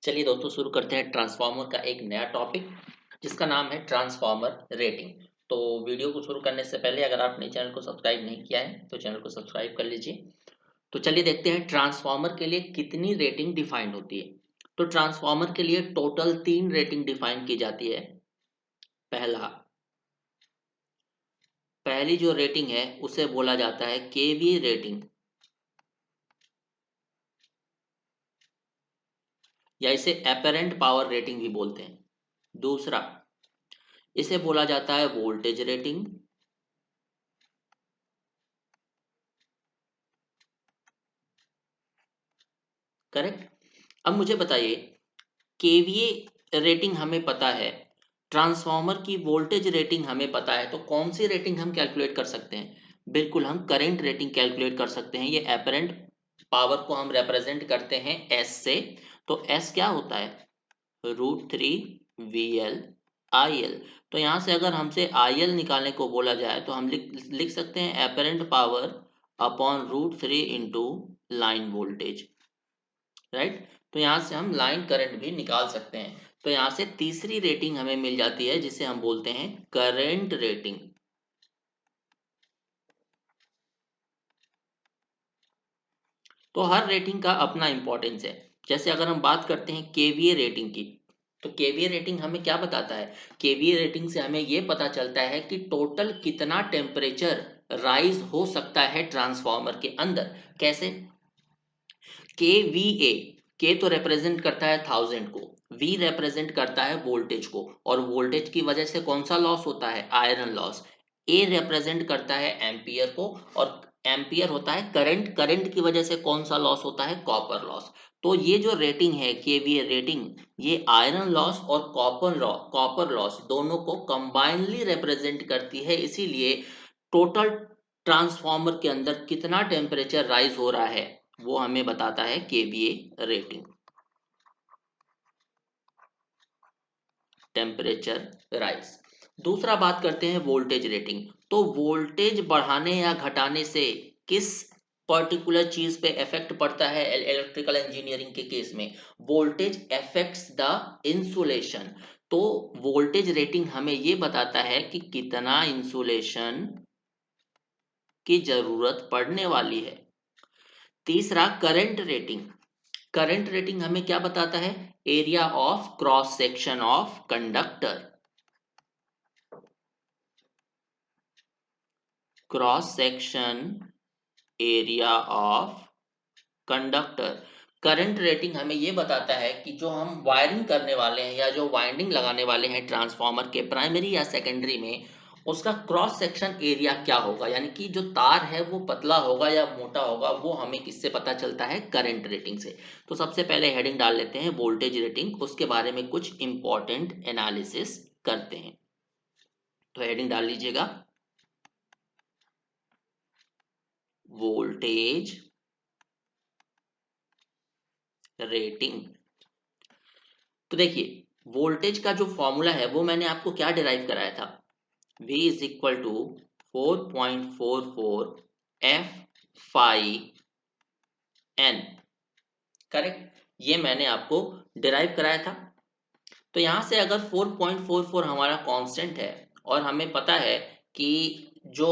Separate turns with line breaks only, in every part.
चलिए दोस्तों शुरू करते हैं ट्रांसफार्मर का एक नया टॉपिक जिसका नाम है ट्रांसफार्मर रेटिंग। तो वीडियो को शुरू करने से पहले अगर आपने चैनल को सब्सक्राइब नहीं किया है तो चैनल को सब्सक्राइब कर लीजिए। तो चलिए देखते हैं ट्रांसफार्मर के लिए कितनी रेटिंग डिफाइन होती है। तो ट्रांसफार्मर के लिए टोटल 3 रेटिंग डिफाइन की जाती है। पहली जो रेटिंग है उसे बोला जाता है केवीए रेटिंग या इसे एपरेंट पावर रेटिंग भी बोलते हैं। दूसरा, इसे बोला जाता है वोल्टेज रेटिंग। करेक्ट। अब मुझे बताइए, केवीए रेटिंग हमें पता है, ट्रांसफार्मर की वोल्टेज रेटिंग हमें पता है, तो कौन सी रेटिंग हम कैलकुलेट कर सकते हैं? बिल्कुल, हम करंट रेटिंग कैलकुलेट कर सकते हैं। ये एपरेंट पावर को हम रिप्रेजेंट करते हैं एस से। तो एस क्या होता है? √3 VL IL। तो यहाँ से अगर हमसे IL निकालने को बोला जाए तो हम लिख सकते हैं apparent power upon √3 into line voltage. Right. तो यहाँ से हम लाइन करंट भी निकाल सकते हैं। तो यहाँ से तीसरी रेटिंग हमें मिल जाती है जिसे हम बोलते हैं करंट रेटिंग। तो हर रेटिंग का अपना इंपॉर्टेंस है। जैसे अगर हम बात करते हैं केवीए रेटिंग की, तो केवीए रेटिंग हमें क्या बताता है? केवीए रेटिंग से हमें यह पता चलता है कि टोटल कितना टेम्परेचर राइज हो सकता है ट्रांसफार्मर के अंदर। कैसे? KVA, के तो रिप्रेजेंट करता है 1000 को, V रिप्रेजेंट करता है वोल्टेज को, और वोल्टेज की वजह से कौन सा लॉस होता है? Iron loss. A रिप्रेजेंट करता है एम्पियर को, और एम्पियर होता है करंट। करंट की वजह से कौन सा लॉस होता है? Copper loss. तो ये जो रेटिंग है केवीए रेटिंग, ये आयरन लॉस और कॉपर लॉस दोनों को कंबाइनली रिप्रेजेंट करती है। इसीलिए टोटल ट्रांसफार्मर के अंदर कितना टेम्परेचर राइज हो रहा है वो हमें बताता है केवीए रेटिंग। Temperature rise. दूसरा बात करते हैं वोल्टेज रेटिंग। तो वोल्टेज बढ़ाने या घटाने से किस पर्टिकुलर चीज पे इफेक्ट पड़ता है? इलेक्ट्रिकल इंजीनियरिंग के केस में वोल्टेज अफेक्ट्स द इंसुलेशन। तो वोल्टेज रेटिंग हमें ये बताता है कि कितना इंसुलेशन की जरूरत पड़ने वाली है। तीसरा, करंट रेटिंग। करंट रेटिंग हमें क्या बताता है? Area of cross section of conductor. Cross section area of conductor. Current rating हमें यह बताता है कि जो हम वायरिंग करने वाले हैं या जो वाइंडिंग लगाने वाले हैं ट्रांसफार्मर के प्राइमरी या सेकेंडरी में, उसका क्रॉस सेक्शन एरिया क्या होगा, यानी कि जो तार है वो पतला होगा या मोटा होगा, वो हमें किससे पता चलता है? करंट रेटिंग से। तो सबसे पहले हेडिंग डाल लेते हैं वोल्टेज रेटिंग, उसके बारे में कुछ इंपॉर्टेंट एनालिसिस करते हैं। तो हेडिंग डाल लीजिएगा वोल्टेज रेटिंग। तो देखिए, वोल्टेज का जो फॉर्मूला है वो मैंने आपको क्या डिराइव कराया था? V is equal to 4.44 F∅N। Correct, ये मैंने आपको डिराइव कराया था। तो यहां से अगर 4.44 हमारा कांस्टेंट है और हमें पता है कि जो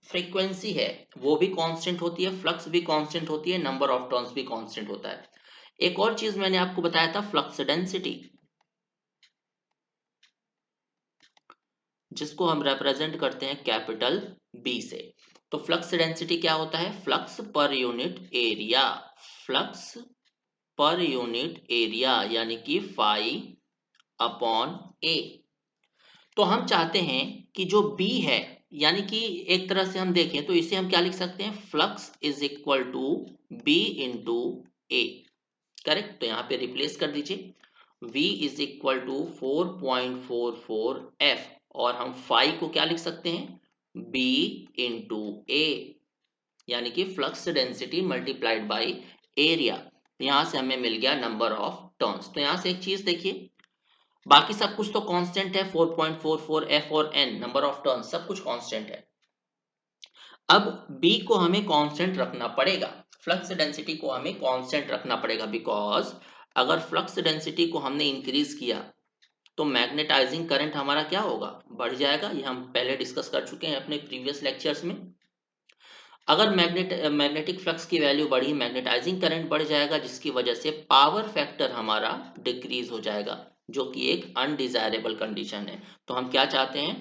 फ्रीक्वेंसी है वो भी कांस्टेंट होती है, फ्लक्स भी कांस्टेंट होती है, नंबर ऑफ टर्न्स भी कांस्टेंट होता है। एक और चीज मैंने आपको बताया था, फ्लक्स डेंसिटी, जिसको हम रिप्रेजेंट करते हैं कैपिटल बी से। तो फ्लक्स डेंसिटी क्या होता है? Flux per unit area. Flux per unit area यानी कि फाई अपॉन ए। तो हम चाहते हैं कि जो बी है, यानी कि एक तरह से हम देखें तो इसे हम क्या लिख सकते हैं? Flux is equal to B into A. Correct. तो यहां पे रिप्लेस कर दीजिए, V is equal to 4.44 F, और हम फाई को क्या लिख सकते हैं? B इंटू ए, यानी कि flux density multiplied by area. यहां से हमें मिल गया नंबर ऑफ टर्न्स। तो यहां से एक चीज देखिए, बाकी सब कुछ तो कांस्टेंट है, 4.44 F और N, नंबर ऑफ टर्न्स सब कुछ कांस्टेंट है। अब B को हमें कांस्टेंट रखना पड़ेगा, फ्लक्स डेंसिटी को हमें कांस्टेंट रखना पड़ेगा, बिकॉज अगर फ्लक्स डेंसिटी को हमने इंक्रीज किया तो मैग्नेटाइजिंग करंट हमारा क्या होगा, बढ़ जाएगा। ये हम पहले डिस्कस कर चुके हैं अपने प्रीवियस लेक्चर्स में। अगर मैग्नेटिक फ्लक्स की वैल्यू बढ़ी, मैग्नेटाइजिंग करंट बढ़ जाएगा, जिसकी वजह से पावर फैक्टर हमारा डिक्रीज हो जाएगा, जो कि एक अनडिजायरेबल कंडीशन है। तो हम क्या चाहते हैं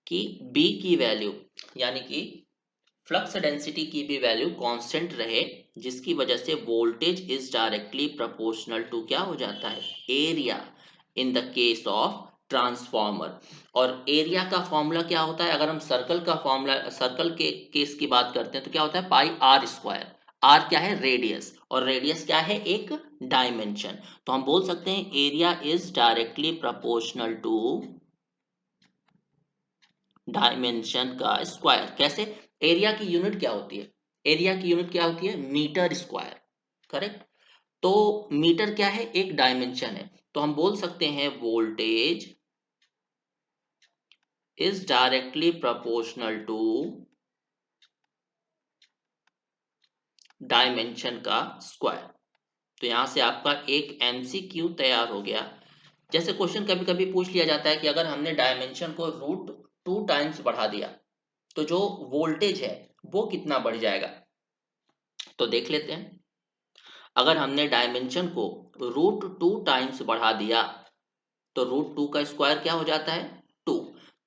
कि बी की वैल्यू यानी कि फ्लक्स डेंसिटी की भी वैल्यू कांस्टेंट रहे, जिसकी वजह से voltage is directly proportional to क्या हो जाता है, area, in the case of transformer. और एरिया का फॉर्मूला क्या होता है, अगर हम सर्कल का फॉर्मूला, सर्कल के केस की बात करते हैं तो क्या होता है, पाई आर स्क्वायर। आर क्या है, रेडियस, और रेडियस क्या है, एक डायमेंशन। तो हम बोल सकते हैं area is directly proportional to dimension का स्क्वायर। कैसे, एरिया की यूनिट क्या होती है, एरिया की यूनिट क्या होती है, मीटर स्क्वायर, करेक्ट। तो मीटर क्या है, एक डायमेंशन है। तो हम बोल सकते हैं voltage is directly proportional to dimension का स्क्वायर। तो यहां से आपका एक एमसीक्यू तैयार हो गया। जैसे क्वेश्चन कभी कभी पूछ लिया जाता है कि अगर हमने डायमेंशन को √2 टाइम्स बढ़ा दिया तो जो वोल्टेज है वो कितना बढ़ जाएगा। तो देख लेते हैं, अगर हमने डायमेंशन को √2 टाइम्स बढ़ा दिया तो √2 का स्क्वायर क्या हो जाता है, 2।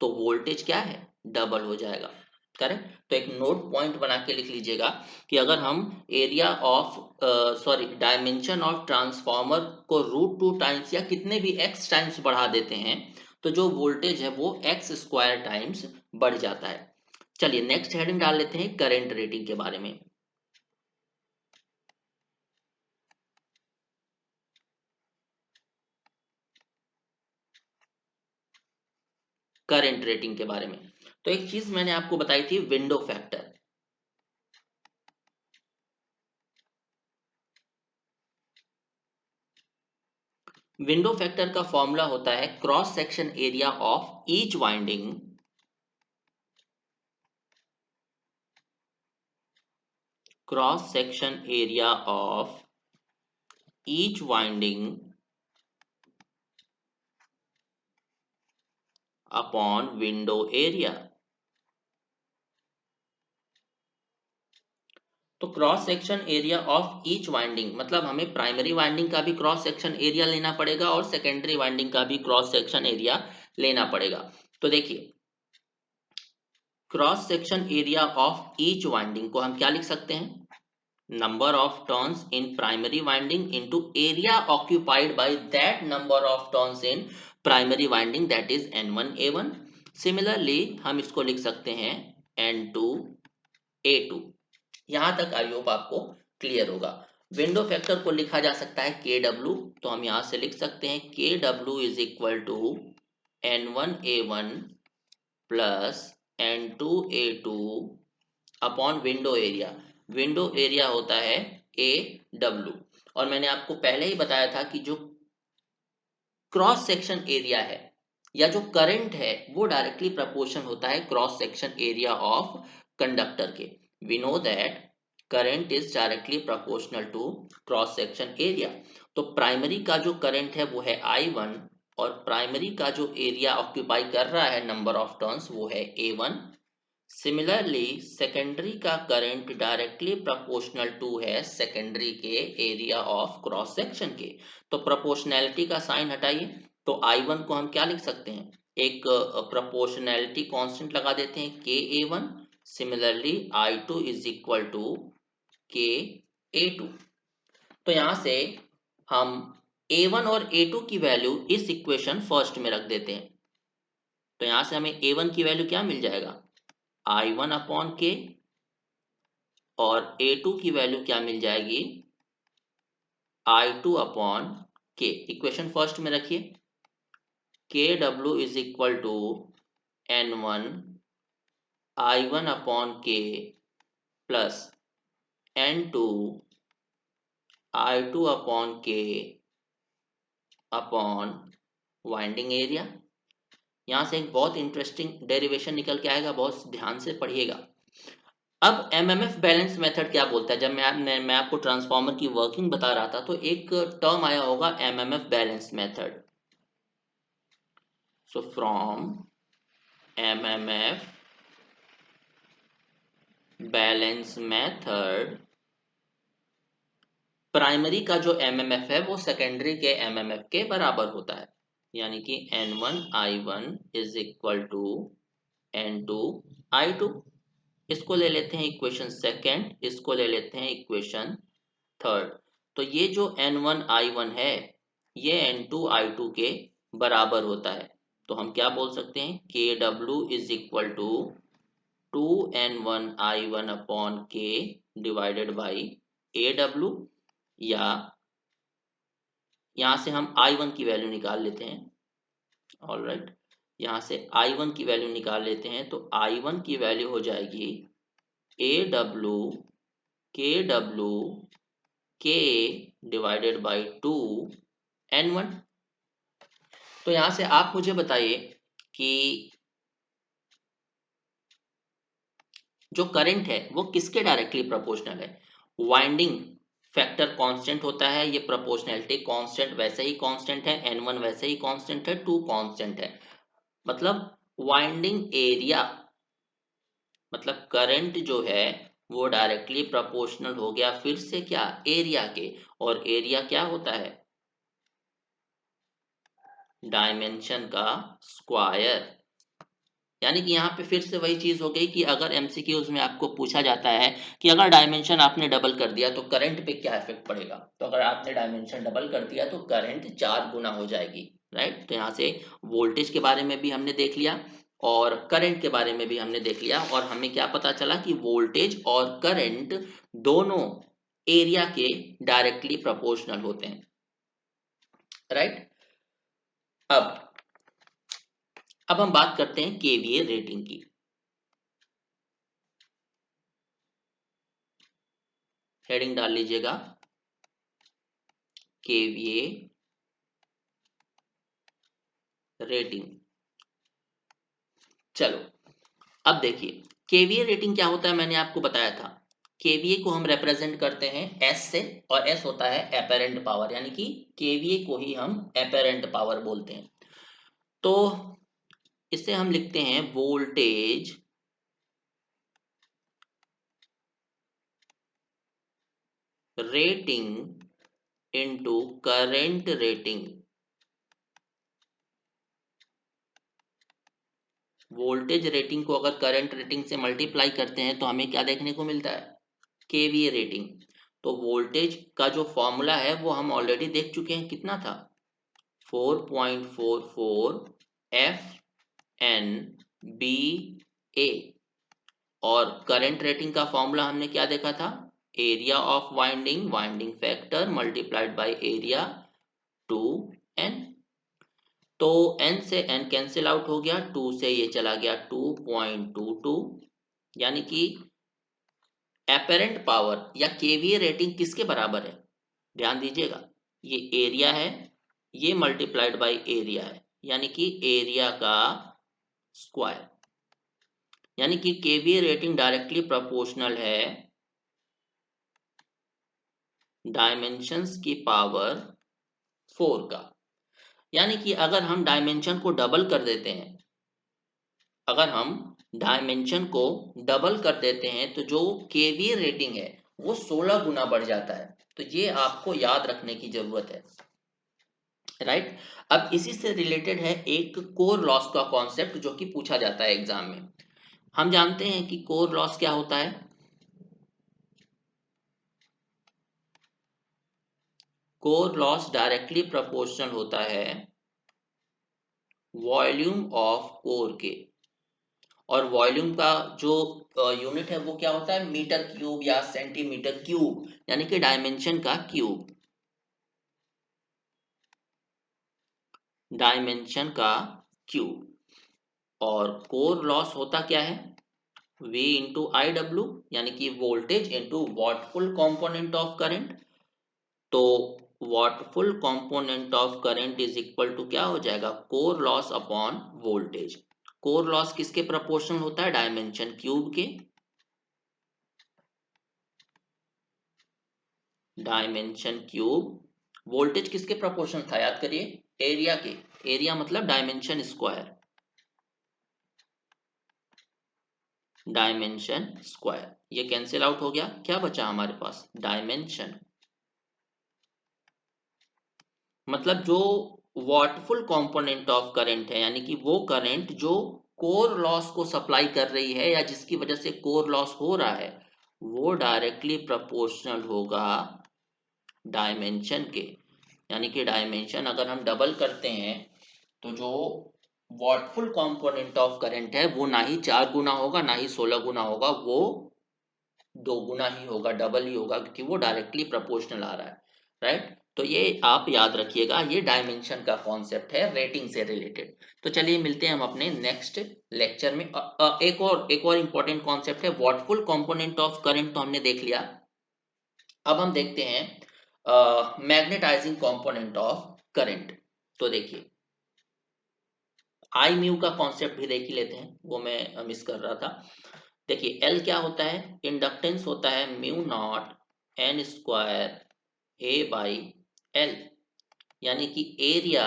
तो वोल्टेज क्या है, डबल हो जाएगा, करेक्ट। तो एक नोट पॉइंट बना के लिख लीजिएगा कि अगर हम area of dimension of transformer को √2 टाइम्स या कितने भी x टाइम्स बढ़ा देते हैं तो जो वोल्टेज है वो x² टाइम्स बढ़ जाता है। चलिए नेक्स्ट हेडिंग डाल लेते हैं, करंट रेटिंग के बारे में। करंट रेटिंग के बारे में तो एक चीज मैंने आपको बताई थी, विंडो फैक्टर। विंडो फैक्टर का फॉर्मूला होता है cross section area of each winding cross section area of each winding upon window area. तो cross section area of each winding मतलब हमें प्राइमरी वाइंडिंग का भी क्रॉस सेक्शन एरिया लेना पड़ेगा और सेकेंडरी वाइंडिंग का भी क्रॉस सेक्शन एरिया लेना पड़ेगा। तो देखिए, cross section area of each winding को हम क्या लिख सकते हैं, number of turns in primary winding into area occupied by that number of turns in primary winding, that is N1 A1। Similarly हम इसको लिख सकते हैं N2 A2। यहां तक आई होप आपको क्लियर होगा। विंडो फैक्टर को लिखा जा सकता है KW, तो हम यहां से लिख सकते हैं KW is equal to N1 A1 plus N2 A2 upon window area. Window area होता है AW। और मैंने आपको पहले ही बताया था कि जो क्रॉस सेक्शन एरिया है या जो करंट है वो डायरेक्टली प्रोपोर्शन होता है cross section area of conductor के। We know that current is directly proportional to cross section area. तो प्राइमरी का जो करंट है वो है I1 और प्राइमरी का जो एरिया ऑक्यूपाई कर रहा है नंबर ऑफ टर्न्स वो है A1। सिमिलरली सेकेंडरी का करंट डायरेक्टली प्रोपोर्शनल टू है सेकेंडरी के एरिया ऑफ क्रॉस सेक्शन के। तो प्रोपोर्शनैलिटी का साइन हटाइए, तो I1 को हम क्या लिख सकते हैं, एक प्रोपोर्शनैलिटी कांस्टेंट लगा देते हैं KA1। Similarly I2 is equal to KA2। तो यहां से हम A1 और A2 की वैल्यू इस इक्वेशन फर्स्ट में रख देते हैं। तो यहां से हमें A1 की वैल्यू क्या मिल जाएगा, I1 अपॉन के, और A2 की वैल्यू क्या मिल जाएगी, I2 अपॉन के। इक्वेशन फर्स्ट में रखिए, KW is equal to N1 I1 upon K plus N2 I2 upon K upon winding area. यहां से एक बहुत इंटरेस्टिंग डेरिवेशन निकल के आएगा, बहुत ध्यान से पढ़िएगा। अब एमएमएफ बैलेंस मेथड क्या बोलता है? जब मैं आपको ट्रांसफार्मर की वर्किंग बता रहा था तो एक टर्म आया होगा MMF balance method. So from MMF balance method, primary का जो एमएमएफ है वो सेकेंडरी के एमएमएफ के बराबर होता है, यानी कि N1I1 is equal to N2I2। इसको ले लेते हैं इक्वेशन सेकेंड, इसको ले लेते हैं इक्वेशन थर्ड। तो ये जो N1I1 है ये N2I2 के बराबर होता है। तो हम क्या बोल सकते हैं, KW is equal to 2N1I1 upon K divided by AW, या यहाँ से हम I1 की वैल्यू निकाल लेते हैं। ऑलराइट, यहाँ से I1 की वैल्यू निकाल लेते हैं तो I1 की वैल्यू हो जाएगी AW KW K divided by 2N1। तो यहाँ से आप मुझे बताइए कि जो करंट है वो किसके डायरेक्टली प्रोपोर्शनल है? वाइंडिंग फैक्टर कांस्टेंट होता है, ये प्रोपोर्शनैलिटी कांस्टेंट वैसे ही कांस्टेंट है, N1 वैसे ही कांस्टेंट है, 2 कांस्टेंट है। मतलब वाइंडिंग एरिया, मतलब करंट जो है वो डायरेक्टली प्रोपोर्शनल हो गया फिर से क्या, एरिया के। और एरिया क्या होता है, डायमेंशन का स्क्वायर। यानी कि यहाँ पे फिर से वही चीज हो गई कि अगर एमसीक्यूज में आपको पूछा जाता है कि अगर डायमेंशन आपने डबल कर दिया तो करंट पे क्या इफेक्ट पड़ेगा, तो अगर आपने डायमेंशन डबल कर दिया तो करंट 4 गुना हो जाएगी। राइट, तो यहाँ से वोल्टेज के बारे में भी हमने देख लिया और करंट के बारे में भी हमने देख लिया, और हमें क्या पता चला कि वोल्टेज और करंट दोनों एरिया के डायरेक्टली प्रोपोर्शनल होते हैं। राइट, अब हम बात करते हैं केवीए रेटिंग की। हेडिंग डाल लीजिएगा केवीए रेटिंग। चलो अब देखिए केवीए रेटिंग क्या होता है, मैंने आपको बताया था। केवीए को हम रिप्रेजेंट करते हैं एस से, और एस होता है एपेरेंट पावर, यानी कि केवीए को ही हम एपेरेंट पावर बोलते हैं। तो इसे हम लिखते हैं voltage rating into current rating. Voltage rating को अगर करंट रेटिंग से मल्टीप्लाई करते हैं तो हमें क्या देखने को मिलता है, केवीए रेटिंग। तो वोल्टेज का जो फॉर्मूला है वो हम ऑलरेडी देख चुके हैं, कितना था, 4.44 FNBA। और करंट रेटिंग का फॉर्मूला हमने क्या देखा था, area of winding, winding factor multiplied by area 2N। तो N से N कैंसिल आउट हो गया, 2 से ये चला गया 2.22, यानी कि एपेरेंट पावर या केवीए रेटिंग किसके बराबर है, ध्यान दीजिएगा, ये एरिया है, ये मल्टीप्लाइड बाय एरिया है, यानी कि एरिया का स्क्वायर। यानी कि केवीए रेटिंग डायरेक्टली प्रोपोर्शनल है डायमेंशंस की पावर 4 का। यानी कि अगर हम डायमेंशन को डबल कर देते हैं, अगर हम डायमेंशन को डबल कर देते हैं तो जो केवीए रेटिंग है वो 16 गुना बढ़ जाता है। तो ये आपको याद रखने की जरूरत है। राइट, अब इसी से रिलेटेड है एक कोर लॉस का कॉन्सेप्ट जो कि पूछा जाता है एग्जाम में। हम जानते हैं कि कोर लॉस क्या होता है, कोर लॉस डायरेक्टली प्रोपोर्शनल होता है वॉल्यूम ऑफ कोर के। और वॉल्यूम का जो यूनिट है वो क्या होता है, मीटर क्यूब या सेंटीमीटर क्यूब, यानी कि डायमेंशन का क्यूब, डायमेंशन का क्यूब। और कोर लॉस होता क्या है, V इंटू आई डब्ल्यू, यानी कि voltage into wattful component of current. तो wattful component of current is equal to क्या हो जाएगा, core loss upon voltage. Core loss किसके प्रोपोर्शनल होता है, डायमेंशन क्यूब के। Dimension cube. वोल्टेज किसके प्रोपोर्शनल था, याद करिए, एरिया के। एरिया मतलब डायमेंशन स्क्वायर, डायमेंशन स्क्वायर। ये कैंसिल आउट हो गया, क्या बचा हमारे पास, डायमेंशन। मतलब जो वॉटफुल कंपोनेंट ऑफ करंट है, यानी कि वो करंट जो कोर लॉस को सप्लाई कर रही है या जिसकी वजह से कोर लॉस हो रहा है, वो डायरेक्टली प्रोपोर्शनल होगा डायमेंशन के। यानी कि डायमेंशन अगर हम डबल करते हैं तो जो वॉटफुल कंपोनेंट ऑफ करंट है वो ना ही 4 गुना होगा ना ही 16 गुना होगा, वो 2 गुना ही होगा, डबल ही होगा, क्योंकि वो डायरेक्टली प्रोपोर्शनल आ रहा है, राइट। तो ये आप याद रखिएगा, ये डायमेंशन का कॉन्सेप्ट है रेटिंग से रिलेटेड। तो चलिए मिलते हैं हम अपने नेक्स्ट लेक्चर में। एक और इंपॉर्टेंट कॉन्सेप्ट है वॉटफुल कंपोनेंट ऑफ करंट, तो हमने देख लिया। अब हम देखते हैं मैग्नेटाइजिंग कंपोनेंट ऑफ करंट। तो देखिए आई म्यू का कॉन्सेप्ट भी देख ही लेते हैं, वो मैं मिस कर रहा था। देखिए एल क्या होता है, इंडक्टेंस होता है mu not an square A by L. यानी कि एरिया,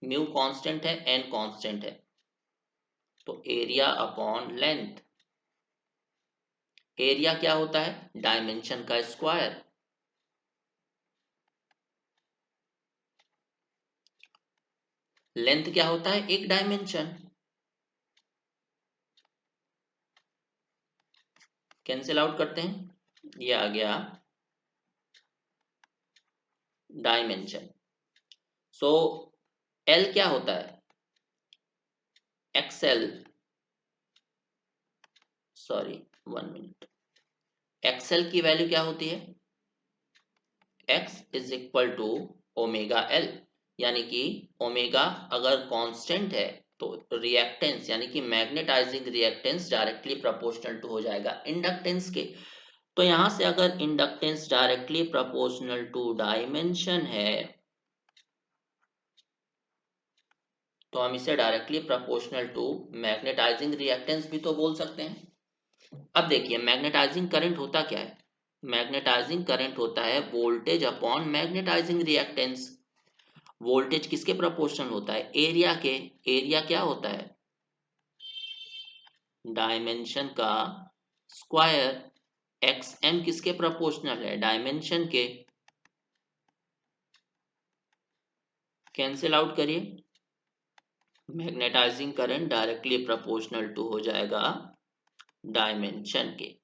म्यू कांस्टेंट है, एन कांस्टेंट है, तो एरिया अपॉन लेंथ। एरिया क्या होता है, डायमेंशन का स्क्वायर। लेंथ क्या होता है, एक डायमेंशन। कैंसिल आउट करते हैं, ये आ गया डायमेंशन। सो एल क्या होता है, एक्सएल, सॉरी 1 मिनट, एक्सएल की वैल्यू क्या होती है, x is equal to omega L. यानी कि ओमेगा अगर कांस्टेंट है तो रिएक्टेंस यानी कि magnetising reactance directly proportional to हो जाएगा इंडक्टेंस के। तो यहां से अगर inductance directly proportional to dimension है तो हम इसे directly proportional to magnetising reactance भी तो बोल सकते हैं। अब देखिए मैग्नेटाइजिंग करंट होता क्या है, मैग्नेटाइजिंग करंट होता है voltage upon magnetising reactance. Voltage किसके प्रोपोर्शनल होता है, एरिया के। एरिया क्या होता है, डायमेंशन का स्क्वायर। एक्स एम किसके प्रोपोर्शनल है, डायमेंशन के। कैंसिल आउट करिए, magnetising current directly proportional to हो जाएगा डायमेंशन के।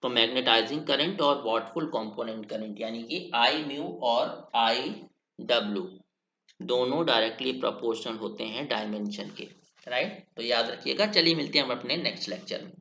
तो मैग्नेटाइजिंग करंट और वॉटफुल कंपोनेंट करंट यानी कि आई म्यू और आई डब्ल्यू दोनों डायरेक्टली प्रोपोर्शनल होते हैं डायमेंशन के, राइट। तो याद रखिएगा, चलिए मिलते हैं हम अपने नेक्स्ट लेक्चर में।